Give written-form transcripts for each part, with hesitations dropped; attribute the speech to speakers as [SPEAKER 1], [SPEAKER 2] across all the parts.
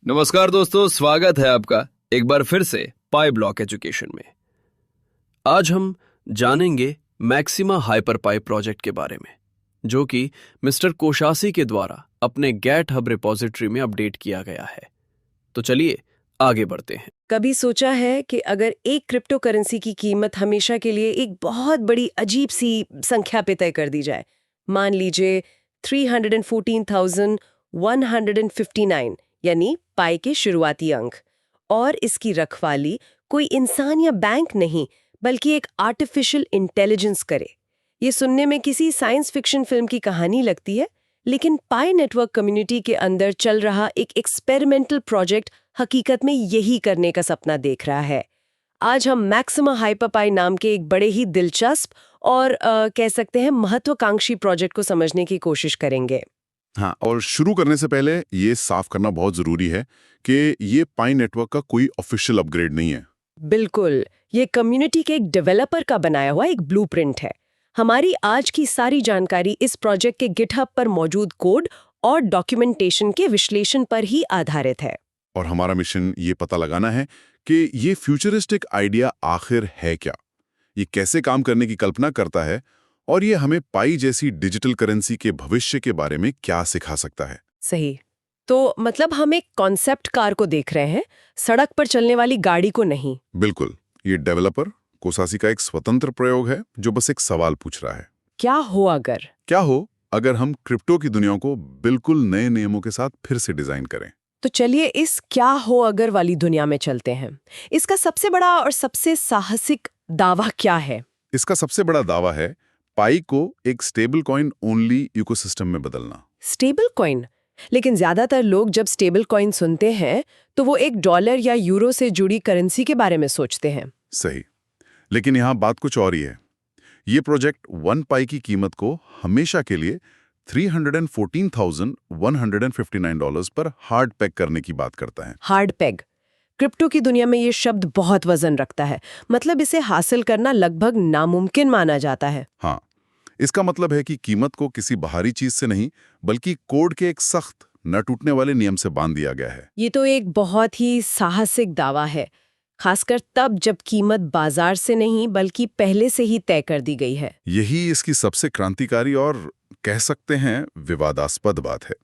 [SPEAKER 1] नमस्कार दोस्तों, स्वागत है आपका एक बार फिर से पाई ब्लॉक एजुकेशन में। आज हम जानेंगे मैक्सिमा हाइपरपाई प्रोजेक्ट के बारे में, जो कि मिस्टर कोशासी के द्वारा अपने GitHub रिपोजिटरी में अपडेट किया गया है। तो चलिए आगे बढ़ते हैं।
[SPEAKER 2] कभी सोचा है कि अगर एक क्रिप्टो करेंसी की कीमत हमेशा के लिए एक बहुत बड़ी अजीब सी संख्या पे तय कर दी जाए, मान लीजिए 314,159 यानी पाई के शुरुआती अंक, और इसकी रखवाली कोई इंसान या बैंक नहीं बल्कि एक आर्टिफिशियल इंटेलिजेंस करे। ये सुनने में किसी साइंस फिक्शन फिल्म की कहानी लगती है, लेकिन पाई नेटवर्क कम्युनिटी के अंदर चल रहा एक एक्सपेरिमेंटल प्रोजेक्ट हकीकत में यही करने का सपना देख रहा है। आज हम मैक्सिमा हाइपरपाई नाम के एक बड़े ही दिलचस्प और कह सकते हैं महत्वाकांक्षी प्रोजेक्ट को समझने की कोशिश करेंगे।
[SPEAKER 3] हाँ, और शुरू करने से पहले ये साफ करना बहुत जरूरी है कि ये पाई नेटवर्क का कोई ऑफिशियल अपग्रेड नहीं है।
[SPEAKER 2] बिल्कुल, ये कम्युनिटी के एक डेवलपर का बनाया हुआ एक ब्लूप्रिंट है। हमारी आज की सारी जानकारी इस प्रोजेक्ट के गिटहब पर मौजूद कोड और डॉक्यूमेंटेशन के विश्लेषण पर ही आधारित है।
[SPEAKER 3] और हमारा मिशन ये पता लगाना है कि ये फ्यूचरिस्टिक आइडिया आखिर है क्या, ये कैसे काम करने की कल्पना करता है, और ये हमें पाई जैसी डिजिटल करेंसी के भविष्य के बारे में क्या सिखा सकता है।
[SPEAKER 2] सही। तो मतलब हम एक कॉन्सेप्ट कार को देख रहे हैं, सड़क पर चलने वाली गाड़ी को नहीं।
[SPEAKER 3] बिल्कुल, ये डेवलपर कोसासी का एक स्वतंत्र प्रयोग है जो बस एक सवाल पूछ रहा है।
[SPEAKER 2] क्या हो
[SPEAKER 3] अगर हम क्रिप्टो की दुनिया को बिल्कुल नए नियमों के साथ फिर से डिजाइन करें।
[SPEAKER 2] तो चलिए इस क्या हो अगर वाली दुनिया में चलते हैं। इसका सबसे बड़ा और सबसे साहसिक दावा क्या है?
[SPEAKER 3] इसका सबसे बड़ा दावा है पाई को एक स्टेबल कॉइन ओनली इकोसिस्टम में बदलना।
[SPEAKER 2] Stable coin? लेकिन ज्यादातर लोग जब स्टेबल कॉइन सुनते हैं तो वो एक डॉलर या यूरो से जुड़ी करेंसी के बारे में सोचते हैं।
[SPEAKER 3] सही, लेकिन यहाँ बात कुछ और ही है। ये प्रोजेक्ट 1 पाई की कीमत को हमेशा के लिए $314,159 पर हार्ड पैक करने की बात करता है।
[SPEAKER 2] Hard peg? क्रिप्टो की दुनिया में ये शब्द बहुत वजन रखता है। मतलब इसे हासिल करना लगभग नामुमकिन माना जाता है।
[SPEAKER 3] हाँ, इसका मतलब है कि कीमत को किसी बाहरी चीज से नहीं बल्कि कोड के एक सख्त न टूटने वाले नियम से बांध दिया गया है।
[SPEAKER 2] ये तो एक बहुत ही साहसिक दावा है, खासकर तब जब कीमत बाजार से नहीं बल्कि पहले से ही तय कर दी गई है।
[SPEAKER 3] यही इसकी सबसे क्रांतिकारी और कह सकते हैं विवादास्पद बात है।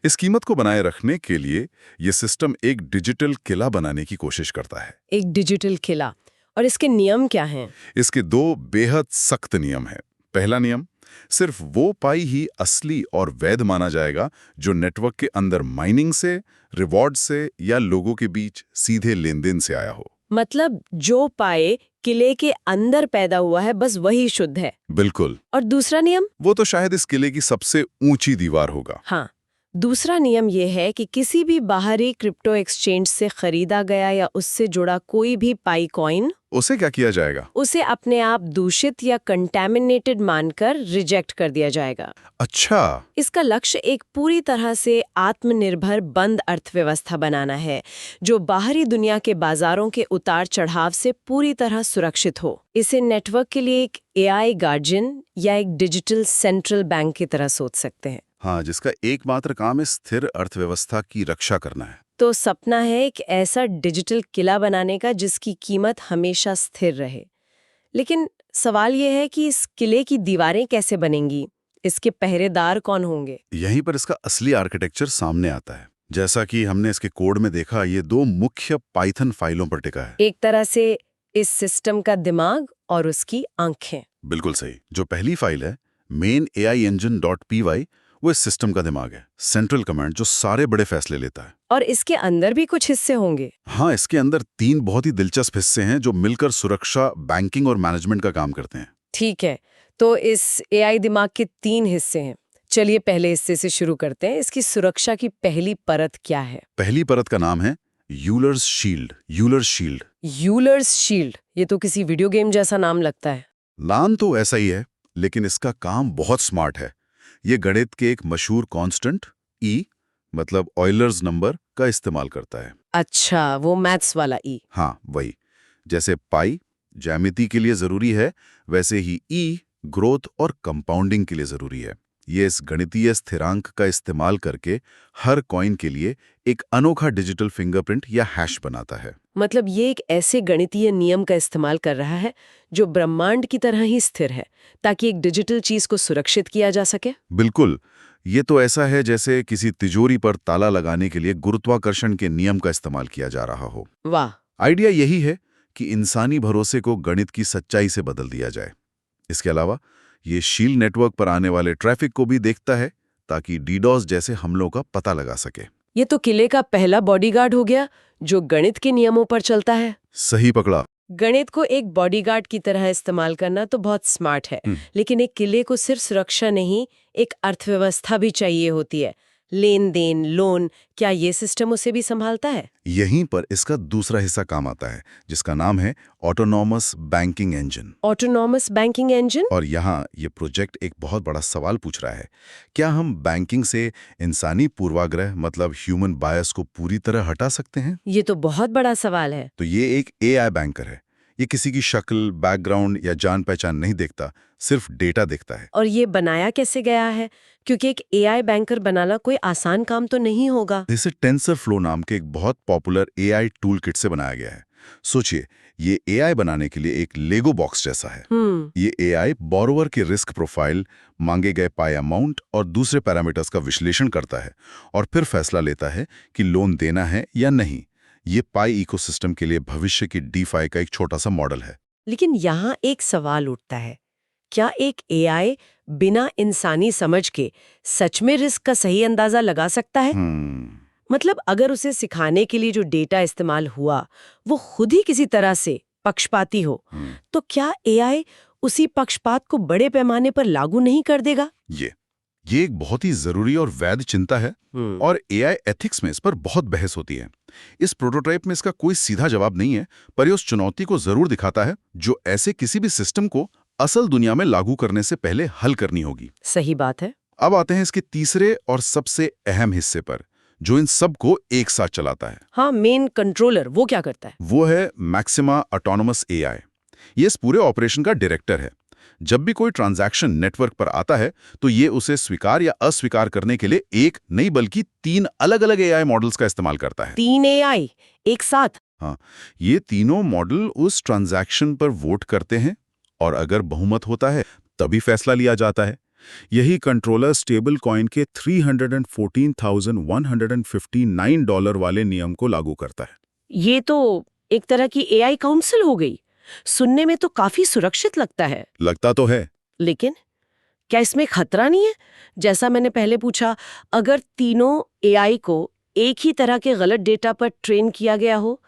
[SPEAKER 3] इस कीमत को बनाए रखने के लिए ये सिस्टम एक डिजिटल किला बनाने की कोशिश करता है।
[SPEAKER 2] एक डिजिटल किला? और इसके नियम क्या हैं?
[SPEAKER 3] इसके 2 बेहद सख्त नियम हैं। पहला नियम, सिर्फ वो पाई ही असली और वैध माना जाएगा जो नेटवर्क के अंदर माइनिंग से, रिवॉर्ड से या लोगों के बीच सीधे लेनदेन से आया हो।
[SPEAKER 2] मतलब जो पाए किले के अंदर पैदा हुआ है बस वही शुद्ध है।
[SPEAKER 3] बिल्कुल।
[SPEAKER 2] और दूसरा नियम?
[SPEAKER 3] वो तो शायद इस किले की सबसे ऊंची दीवार होगा।
[SPEAKER 2] हाँ, दूसरा नियम ये है कि किसी भी बाहरी क्रिप्टो एक्सचेंज से खरीदा गया या उससे जुड़ा कोई भी पाई कॉइन,
[SPEAKER 3] उसे क्या किया जाएगा?
[SPEAKER 2] उसे अपने आप दूषित या कंटैमिनेटेड मानकर रिजेक्ट कर दिया जाएगा।
[SPEAKER 3] अच्छा।
[SPEAKER 2] इसका लक्ष्य एक पूरी तरह से आत्मनिर्भर बंद अर्थव्यवस्था बनाना है जो बाहरी दुनिया के बाजारों के उतार चढ़ाव से पूरी तरह सुरक्षित हो। इसे नेटवर्क के लिए एक AI गार्जियन या एक डिजिटल सेंट्रल बैंक की तरह सोच सकते हैं।
[SPEAKER 3] हाँ, जिसका एकमात्र काम है स्थिर अर्थव्यवस्था की रक्षा करना है।
[SPEAKER 2] तो सपना है एक ऐसा डिजिटल किला बनाने का जिसकी कीमत हमेशा स्थिर रहे। लेकिन सवाल यह है कि इस किले की दीवारें कैसे बनेंगी? इसके पहरेदार कौन होंगे?
[SPEAKER 3] यहीं पर इसका असली आर्किटेक्चर सामने आता है। जैसा कि हमने इसके कोड में देखा, ये 2 मुख्य पाइथन फाइलों पर टिका है।
[SPEAKER 2] एक तरह से इस सिस्टम का दिमाग और उसकी आंखें।
[SPEAKER 3] बिल्कुल सही। जो पहली फाइल है main AI engine.py, वो इस सिस्टम का दिमाग है, सेंट्रल कमांड जो सारे बड़े फैसले लेता है।
[SPEAKER 2] और इसके अंदर भी कुछ हिस्से होंगे?
[SPEAKER 3] हाँ, इसके अंदर 3 बहुत ही दिलचस्प हिस्से हैं जो मिलकर सुरक्षा, बैंकिंग और मैनेजमेंट का काम करते हैं।
[SPEAKER 2] ठीक है, तो इस AI दिमाग के 3 हिस्से हैं। चलिए पहले हिस्से से शुरू करते हैं। इसकी सुरक्षा की पहली परत क्या है?
[SPEAKER 3] पहली परत का नाम है यूलर्स शील्ड।
[SPEAKER 2] Euler's shield? ये तो किसी वीडियो गेम जैसा नाम लगता है।
[SPEAKER 3] नाम तो ऐसा ही है, लेकिन इसका काम बहुत स्मार्ट है। ये गणित के एक मशहूर कांस्टेंट E, मतलब ऑयलर्स नंबर, का इस्तेमाल करता है।
[SPEAKER 2] अच्छा, वो मैथ्स वाला E।
[SPEAKER 3] हाँ, वही। जैसे पाई ज्यामिति के लिए जरूरी है, वैसे ही E ग्रोथ और कंपाउंडिंग के लिए जरूरी है। ये इस गणितीय स्थिरांक का इस्तेमाल करके हर कॉइन के लिए एक अनोखा डिजिटल फिंगरप्रिंट या हैश बनाता है।
[SPEAKER 2] मतलब ये एक ऐसे गणितीय नियम का इस्तेमाल कर रहा है जो ब्रह्मांड की तरह ही स्थिर है, ताकि एक डिजिटल चीज को सुरक्षित किया जा सके।
[SPEAKER 3] बिल्कुल, ये तो ऐसा है जैसे किसी तिजोरी पर ताला लगाने के लिए गुरुत्वाकर्षण के नियम का इस्तेमाल किया जा रहा हो।
[SPEAKER 2] वाह।
[SPEAKER 3] आइडिया यही है कि इंसानी भरोसे को गणित की सच्चाई से बदल दिया जाए। इसके अलावा ये शील्ड नेटवर्क पर आने वाले ट्रैफिक को भी देखता है, ताकि डीडोस जैसे हमलों का पता लगा सके।
[SPEAKER 2] ये तो किले का पहला बॉडीगार्ड हो गया जो गणित के नियमों पर चलता है।
[SPEAKER 3] सही पकड़ा।
[SPEAKER 2] गणित को एक बॉडीगार्ड की तरह इस्तेमाल करना तो बहुत स्मार्ट है, लेकिन एक किले को सिर्फ सुरक्षा नहीं, एक अर्थव्यवस्था भी चाहिए होती है। लेन देन, लोन, क्या ये सिस्टम उसे भी संभालता है?
[SPEAKER 3] यहीं पर इसका दूसरा हिस्सा काम आता है, जिसका नाम है autonomous banking engine.
[SPEAKER 2] Autonomous banking engine?
[SPEAKER 3] और यहाँ ये प्रोजेक्ट एक बहुत बड़ा सवाल पूछ रहा है। क्या हम बैंकिंग से इंसानी पूर्वाग्रह मतलब ह्यूमन बायस को पूरी तरह हटा सकते हैं?
[SPEAKER 2] ये तो बहुत बड़ा सवाल है।
[SPEAKER 3] तो ये एक एआई बैंकर है। ये किसी की शक्ल, बैकग्राउंड या जान पहचान नहीं देखता, सिर्फ डेटा देखता है।
[SPEAKER 2] और ये बनाया कैसे गया है? क्योंकि एक एआई बैंकर बनाना कोई आसान काम तो नहीं होगा।
[SPEAKER 3] इसे टेंसरफ्लो नाम के एक बहुत पॉपुलर एआई टूल किट से बनाया गया है। सोचिए, ये एआई बनाने के लिए एक लेगो बॉक्स जैसा है। ये एआई बोरोवर की रिस्क प्रोफाइल, मांगे गए पाई अमाउंट और दूसरे पैरामीटर्स का विश्लेषण करता है और फिर फैसला लेता है कि लोन देना है या नहीं। ये पाई इकोसिस्टम के लिए भविष्य की डीफाई का एक छोटा सा मॉडल है।
[SPEAKER 2] लेकिन यहाँ एक सवाल उठता है, क्या एक एआई बिना इंसानी समझ के सच में रिस्क का सही अंदाजा लगा सकता है? मतलब अगर उसे सिखाने के लिए जो डेटा इस्तेमाल हुआ वो खुद ही किसी तरह से पक्षपाती हो, तो क्या एआई उसी पक्षपात को बड़े पैमाने पर लागू नहीं कर देगा?
[SPEAKER 3] ये एक बहुत ही जरूरी और वैध चिंता है और एआई एथिक्स में इस पर बहुत बहस होती है। इस प्रोटोटाइप में इसका कोई सीधा जवाब नहीं है, पर यह उस चुनौती को जरूर दिखाता है जो ऐसे किसी भी सिस्टम को असल दुनिया में लागू करने से पहले हल करनी होगी।
[SPEAKER 2] सही बात है।
[SPEAKER 3] अब आते हैं इसके तीसरे और सबसे अहम हिस्से पर, जो इन सब को एक साथ चलाता है।
[SPEAKER 2] हाँ, मेन कंट्रोलर वो क्या करता है?
[SPEAKER 3] वो है मैक्सिमा ऑटोनोमस एआई। ये इस पूरे ऑपरेशन का डायरेक्टर है। जब भी कोई ट्रांजैक्शन नेटवर्क पर आता है तो ये उसे स्वीकार या अस्वीकार करने के लिए एक नहीं बल्कि 3 अलग-अलग एआई मॉडल्स का इस्तेमाल करता है।
[SPEAKER 2] 3 एआई एक साथ?
[SPEAKER 3] हाँ, ये तीनों मॉडल उस ट्रांजैक्शन पर वोट करते हैं और अगर बहुमत होता है तभी फैसला लिया जाता है। यही कंट्रोलर स्टेबल कॉइन के $314,159 वाले नियम को लागू करता है।
[SPEAKER 2] ये तो एक तरह की एआई काउंसिल हो गई। सुनने में तो काफी सुरक्षित लगता है।
[SPEAKER 3] लगता तो है,
[SPEAKER 2] लेकिन क्या इसमें खतरा नहीं है? जैसा मैंने पहले पूछा, अगर तीनों एआई को एक ही तरह के गलत डेटा पर ट्रेन किया गया हो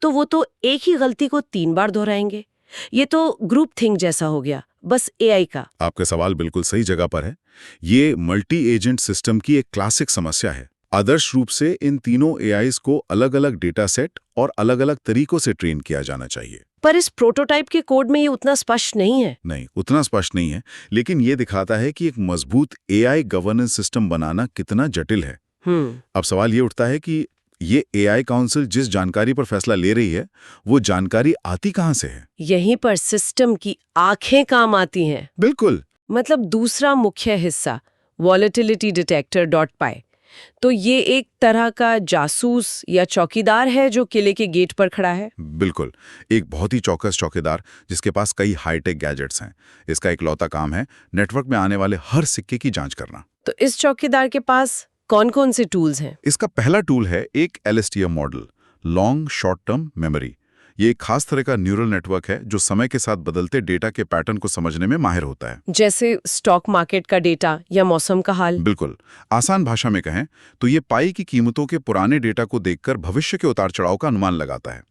[SPEAKER 2] तो वो तो एक ही गलती को 3 बार दोहराएंगे। ये तो ग्रुप थिंक जैसा हो गया, बस एआई का।
[SPEAKER 3] आपका सवाल बिल्कुल सही जगह पर है। ये मल्टी एजेंट सिस्टम की एक क्लासिक समस्या है। आदर्श रूप से इन तीनों एआईज को अलग-अलग डेटा सेट और अलग-अलग तरीकों से ट्रेन किया जाना चाहिए।
[SPEAKER 2] पर इस प्रोटोटाइप के कोड में ये उतना स्पष्ट नहीं है।
[SPEAKER 3] नहीं, उतना स्पष्ट नहीं है, लेकिन ये दिखाता है कि एक मजबूत एआई गवर्नेंस सिस्टम बनाना कितना जटिल है। अब सवाल ये उठता है कि ये एआई काउंसिल जिस जानकारी पर फैसला ले रही है, वो जानकारी आती कहां से है?
[SPEAKER 2] यहीं पर सिस्टम की आंखें काम आती हैं।
[SPEAKER 3] बिल्कुल।
[SPEAKER 2] मतलब दूसरा मुख्य हिस्सा वॉलेटिलिटी डिटेक्टर .py, तो ये एक तरह का जासूस या चौकीदार है जो किले के गेट पर खड़ा है।
[SPEAKER 3] बिल्कुल, एक बहुत ही चौकस चौकीदार जिसके पास कई हाईटेक गैजेट्स हैं। इसका इकलौता काम है नेटवर्क में आने वाले हर सिक्के की जांच करना।
[SPEAKER 2] तो इस चौकीदार के पास कौन-कौन से टूल्स हैं?
[SPEAKER 3] इसका पहला टूल है एक LSTM model, long short term memory. ये एक खास तरह का न्यूरल नेटवर्क है जो समय के साथ बदलते डेटा के पैटर्न को समझने में माहिर होता है।
[SPEAKER 2] जैसे स्टॉक मार्केट का डेटा या मौसम का हाल?
[SPEAKER 3] बिल्कुल। आसान भाषा में कहें तो ये पाई की कीमतों के पुराने डेटा को देखकर भविष्य के उतार चढ़ाव का अनुमान लगाता है।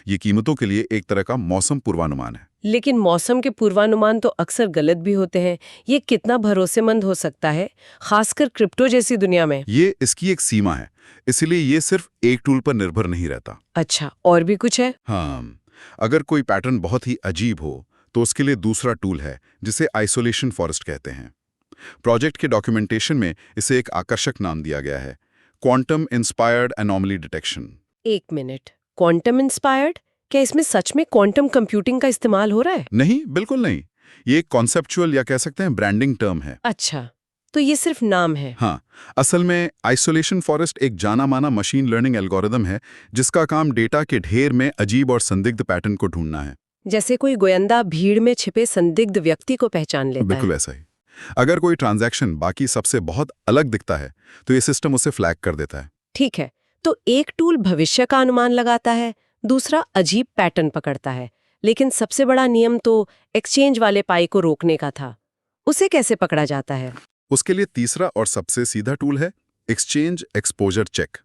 [SPEAKER 3] ये कीमतों के लिए एक तरह का मौसम पूर्वानुमान है।
[SPEAKER 2] लेकिन मौसम के पूर्वानुमान तो अक्सर गलत भी होते हैं। ये कितना भरोसेमंद हो सकता है, खासकर क्रिप्टो जैसी दुनिया में?
[SPEAKER 3] ये इसकी एक सीमा है, इसलिए ये सिर्फ एक टूल पर निर्भर नहीं रहता।
[SPEAKER 2] अच्छा, और भी कुछ है?
[SPEAKER 3] हाँ, अगर कोई पैटर्न बहुत ही अजीब हो तो उसके लिए दूसरा टूल है जिसे आइसोलेशन फॉरेस्ट कहते हैं। प्रोजेक्ट के डॉक्यूमेंटेशन में इसे एक आकर्षक नाम दिया गया है, quantum inspired anomaly detection.
[SPEAKER 2] 1 minute, quantum inspired? क्या इसमें सच में क्वांटम कंप्यूटिंग का इस्तेमाल हो रहा है?
[SPEAKER 3] नहीं, बिल्कुल नहीं। ये एक कॉन्सेप्चुअल या कह सकते हैं ब्रांडिंग टर्म है।
[SPEAKER 2] अच्छा। तो ये सिर्फ नाम है।
[SPEAKER 3] हाँ, असल में आइसोलेशन फॉरेस्ट एक जाना माना मशीन लर्निंग एल्गोरिदम है जिसका काम डेटा के ढेर में अजीब और संदिग्ध पैटर्न को ढूंढना है।
[SPEAKER 2] जैसे कोई गोयंदा भीड़ में छिपे संदिग्ध व्यक्ति को पहचान लेता
[SPEAKER 3] बिल्कुल
[SPEAKER 2] है।
[SPEAKER 3] ऐसा ही। अगर कोई ट्रांजैक्शन बाकी सबसे बहुत अलग दिखता है तो ये सिस्टम उसे फ्लैग कर देता है।
[SPEAKER 2] ठीक है, तो एक टूल भविष्य का अनुमान लगाता है, दूसरा अजीब पैटर्न पकड़ता है, लेकिन सबसे बड़ा नियम तो एक्सचेंज वाले पाई को रोकने का था। उसे कैसे पकड़ा जाता है?
[SPEAKER 3] उसके लिए तीसरा और सबसे सीधा टूल है एक्सचेंज एक्सपोजर चेक।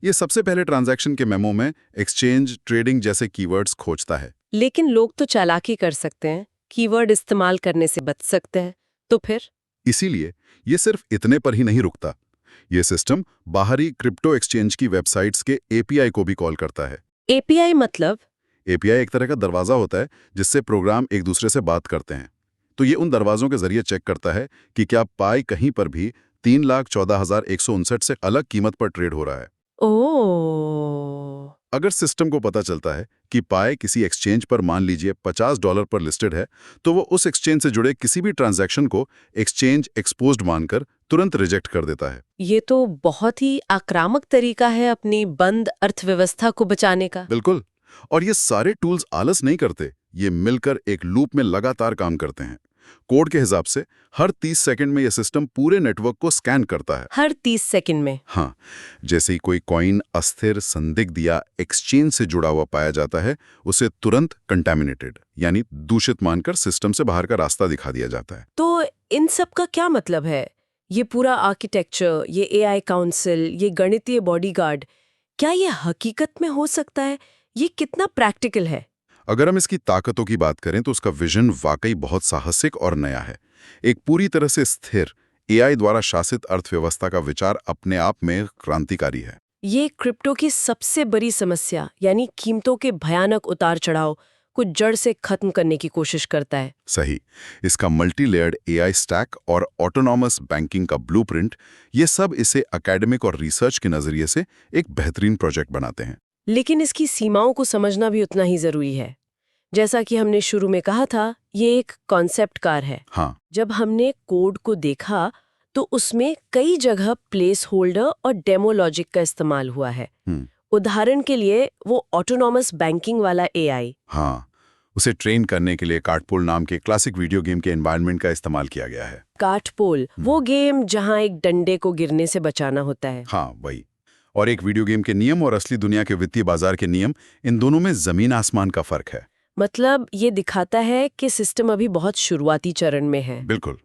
[SPEAKER 3] ये सबसे पहले ट्रांजैक्शन के मेमो में एक्सचेंज ट्रेडिंग जैसे कीवर्ड्स खोजता है।
[SPEAKER 2] लेकिन लोग तो चालाकी कर सकते हैं, कीवर्ड इस्तेमाल करने से बच सकते हैं, तो फिर?
[SPEAKER 3] इसीलिए ये सिर्फ इतने पर ही नहीं रुकता। ये सिस्टम बाहरी क्रिप्टो एक्सचेंज की वेबसाइट्स के एपीआई को भी कॉल करता है।
[SPEAKER 2] एपीआई मतलब?
[SPEAKER 3] एपीआई एक तरह का दरवाजा होता है जिससे प्रोग्राम एक दूसरे से बात करते हैं। तो ये उन दरवाजों के जरिए चेक करता है कि क्या पाई कहीं पर भी 3,14,159 से अलग कीमत पर ट्रेड हो रहा है।
[SPEAKER 2] ओह,
[SPEAKER 3] अगर सिस्टम को पता चलता है कि पाई किसी एक्सचेंज पर मान लीजिए $50 पर लिस्टेड है, तो वो उस एक्सचेंज से जुड़े किसी भी ट्रांजैक्शन को एक्सचेंज एक्सपोज्ड मानकर तुरंत रिजेक्ट कर देता है।
[SPEAKER 2] ये तो बहुत ही आक्रामक तरीका है अपनी बंद अर्थव्यवस्था को बचाने का।
[SPEAKER 3] बिल्कुल। और ये सारे टूल्स आलस नहीं करते, ये मिलकर एक लूप में लगातार काम करते हैं। कोड के हिसाब से हर 30 सेकंड में यह सिस्टम पूरे नेटवर्क को स्कैन करता है।
[SPEAKER 2] हर 30 सेकंड में?
[SPEAKER 3] हाँ, जैसे ही कोई कॉइन अस्थिर, संदिग्ध या एक्सचेंज से जुड़ा हुआ पाया जाता है, उसे तुरंत कंटामिनेटेड यानी दूषित मानकर सिस्टम से बाहर का रास्ता दिखा दिया जाता है।
[SPEAKER 2] तो इन सब का क्या मतलब है? ये पूरा आर्किटेक्चर, ये एआई काउंसिल, ये गणितीय बॉडीगार्ड, क्या ये हकीकत में हो सकता है? ये कितना प्रैक्टिकल है?
[SPEAKER 3] अगर हम इसकी ताकतों की बात करें तो उसका विजन वाकई बहुत साहसिक और नया है। एक पूरी तरह से स्थिर एआई द्वारा शासित अर्थव्यवस्था का विचार अपने आप में क्रांतिकारी है।
[SPEAKER 2] ये क्रिप्टो की सबसे बड़ी समस्या यानी कीमतों के भयानक उतार चढ़ाव को जड़ से खत्म करने की कोशिश करता है।
[SPEAKER 3] सही। इसका मल्टी लेयर्ड एआई स्टैक और ऑटोनॉमस बैंकिंग का ब्लूप्रिंट, ये सब इसे एकेडमिक और रिसर्च के नजरिए से एक बेहतरीन प्रोजेक्ट बनाते हैं।
[SPEAKER 2] लेकिन इसकी सीमाओं को समझना भी उतना ही जरूरी है। जैसा कि हमने शुरू में कहा था, ये एक कॉन्सेप्ट कार है।
[SPEAKER 3] हाँ,
[SPEAKER 2] जब हमने कोड को देखा तो उसमें कई जगह प्लेस होल्डर और डेमो लॉजिक का इस्तेमाल हुआ है। उदाहरण के लिए वो ऑटोनॉमस बैंकिंग वाला एआई।
[SPEAKER 3] हाँ, उसे ट्रेन करने के लिए कार्टपूल नाम के क्लासिक वीडियो गेम के एनवायरनमेंट का इस्तेमाल किया गया है।
[SPEAKER 2] कार्टपूल, वो गेम जहां एक डंडे को गिरने से बचाना होता है।
[SPEAKER 3] हाँ, वही। और एक वीडियो गेम के नियम और असली दुनिया के वित्तीय बाजार के नियम, इन दोनों में जमीन आसमान का फर्क है।
[SPEAKER 2] मतलब ये दिखाता है कि सिस्टम अभी बहुत शुरुआती चरण में है।
[SPEAKER 3] बिल्कुल।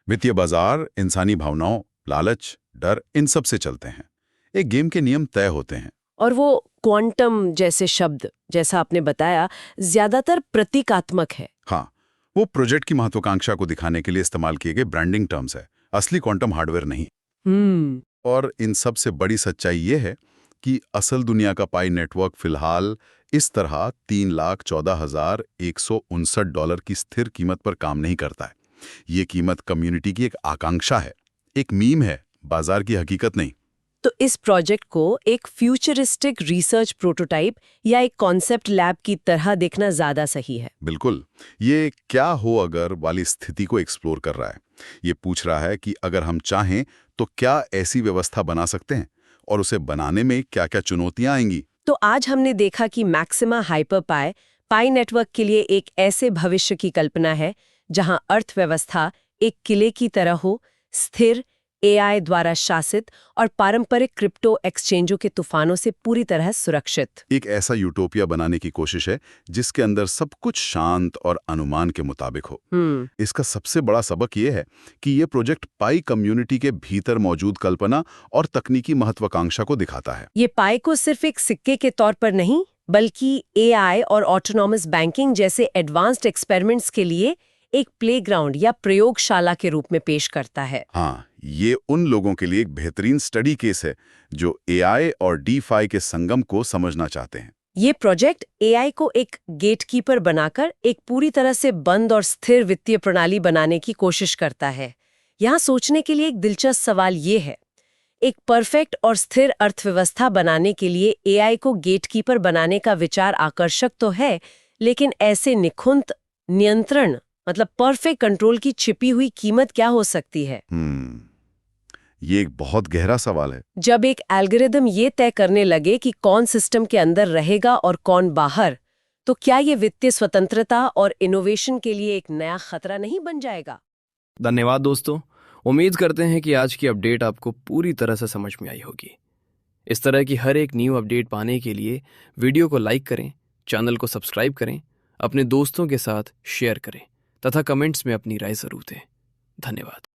[SPEAKER 3] वित्तीय बाजार इंसानी भावनाओं, लालच, डर, इन सब से चलते हैं। एक गेम के नियम तय होते हैं।
[SPEAKER 2] और वो क्वांटम जैसे शब्द, जैसा आपने बताया, ज्यादातर प्रतीकात्मक है।
[SPEAKER 3] हाँ, वो प्रोजेक्ट की महत्वाकांक्षा को दिखाने के लिए इस्तेमाल किए गए ब्रांडिंग टर्म्स है, असली क्वांटम हार्डवेयर नहीं। और इन सब से बड़ी सच्चाई ये है कि असल दुनिया का पाई नेटवर्क फिलहाल इस तरह $3,14,159 की स्थिर कीमत पर काम नहीं करता है। ये कीमत कम्युनिटी की एक आकांक्षा है, एक मीम है, बाजार की हकीकत नहीं।
[SPEAKER 2] तो इस प्रोजेक्ट को एक फ्यूचरिस्टिक रिसर्च प्रोटोटाइप या एक कॉन्सेप्ट लैब की तरह देखना ज्यादा सही है।
[SPEAKER 3] बिल्कुल। ये क्या हो अगर वाली स्थिति को एक्सप्लोर कर रहा है। ये पूछ रहा है कि अगर हम चाहें तो क्या ऐसी व्यवस्था बना सकते हैं और उसे बनाने में क्या-क्या चुनौतियां आएंगी।
[SPEAKER 2] तो आज हमने देखा कि मैक्सिमा हाइपरपाई पाई नेटवर्क के लिए एक ऐसे भविष्य की कल्पना है जहां अर्थव्यवस्था एक किले की तरह हो, स्थिर, एआई द्वारा शासित और पारंपरिक क्रिप्टो एक्सचेंजों के तूफानों से पूरी तरह सुरक्षित।
[SPEAKER 3] एक ऐसा यूटोपिया बनाने की कोशिश है जिसके अंदर सब कुछ शांत और अनुमान के मुताबिक हो। इसका सबसे बड़ा सबक ये है कि ये प्रोजेक्ट पाई कम्युनिटी के भीतर मौजूद कल्पना और तकनीकी महत्वाकांक्षा को दिखाता है।
[SPEAKER 2] ये पाई को सिर्फ एक सिक्के के तौर पर नहीं, बल्कि एआई और ऑटोनॉमस बैंकिंग जैसे एडवांस्ड एक्सपेरिमेंट्स के लिए एक प्लेग्राउंड या प्रयोगशाला के रूप में पेश करता है।
[SPEAKER 3] हाँ, ये उन लोगों के लिए एक बेहतरीन स्टडी केस है जो एआई और डीफाई के संगम को समझना चाहते हैं।
[SPEAKER 2] ये प्रोजेक्ट एआई को एक गेटकीपर बनाकर एक पूरी तरह से बंद और स्थिर वित्तीय प्रणाली बनाने की कोशिश करता है। यहाँ सोचने के लिए एक दिलचस्प सवाल ये है, एक परफेक्ट और स्थिर अर्थव्यवस्था बनाने के लिए एआई को गेटकीपर बनाने का विचार आकर्षक तो है, लेकिन ऐसे निखुंत नियंत्रण मतलब परफेक्ट कंट्रोल की छिपी हुई कीमत क्या हो सकती है?
[SPEAKER 3] ये एक बहुत गहरा सवाल है।
[SPEAKER 2] जब एक एल्गोरिदम ये तय करने लगे कि कौन सिस्टम के अंदर रहेगा और कौन बाहर, तो क्या ये वित्तीय स्वतंत्रता और इनोवेशन के लिए एक नया खतरा नहीं बन जाएगा?
[SPEAKER 1] धन्यवाद दोस्तों। उम्मीद करते हैं कि आज की अपडेट आपको पूरी तरह से समझ में आई होगी। इस तरह की हर एक न्यू अपडेट पाने के लिए वीडियो को लाइक करें, चैनल को सब्सक्राइब करें, अपने दोस्तों के साथ शेयर करें तथा कमेंट्स में अपनी राय जरूर दें। धन्यवाद।